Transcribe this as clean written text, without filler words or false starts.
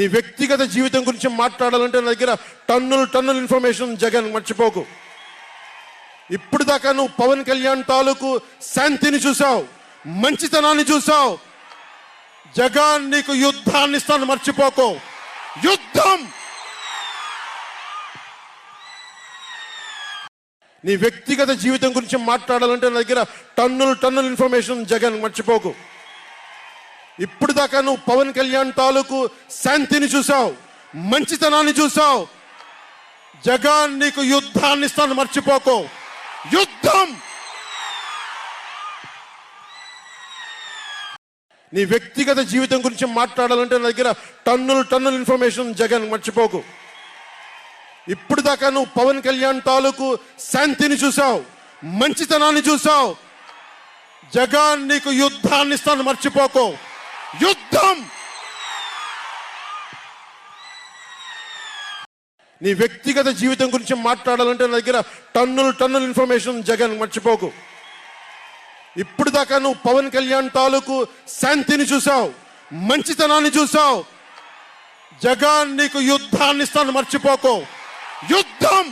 నీ వ్యక్తిగత జీవితం గురించి మాట్లాడాలంటే నా దగ్గర టన్నుల ఇన్ఫర్మేషన్ జగన్, మర్చిపోకు. ఇప్పుడు దాకా నువ్వు పవన్ కళ్యాణ్ తాలూకు శాంతిని చూసావు, మంచితనాన్ని చూసావు. జగన్ నీకు యుద్ధాన్ని ఇస్తాను, మర్చిపోకు. యుద్ధం. నీ వ్యక్తిగత జీవితం గురించి మాట్లాడాలంటే నా దగ్గర టన్నుల ఇన్ఫర్మేషన్ జగన్, మర్చిపోకు. ఇప్పుడు దాకా నువ్వు పవన్ కళ్యాణ్ తాలూకు శాంతిని చూసావు, మంచితనాన్ని చూసావు. జగన్ నీకు యుద్ధాన్ని ఇస్తాను, మర్చిపోకు. యుద్ధం. నీ వ్యక్తిగత జీవితం గురించి మాట్లాడాలంటే నా దగ్గర టన్నుల ఇన్ఫర్మేషన్ జగన్, మర్చిపోకు. ఇప్పుడు దాకా నువ్వు పవన్ కళ్యాణ్ తాలూకు శాంతిని చూసావు, మంచితనాన్ని చూసావు. జగన్ నీకు యుద్ధాన్ని ఇస్తాను, మర్చిపోకు. యుద్ధం. నీ వ్యక్తిగత జీవితం గురించి మాట్లాడాలంటే నా దగ్గర టన్నుల ఇన్ఫర్మేషన్ జగన్, మర్చిపోకు. ఇప్పుడు దాకా నువ్వు పవన్ కళ్యాణ్ తాలూకు శాంతిని చూసావు, మంచితనాన్ని చూసావు. జగన్ నీకు యుద్ధాన్ని ఇస్తాను, మర్చిపోకు. యుద్ధం.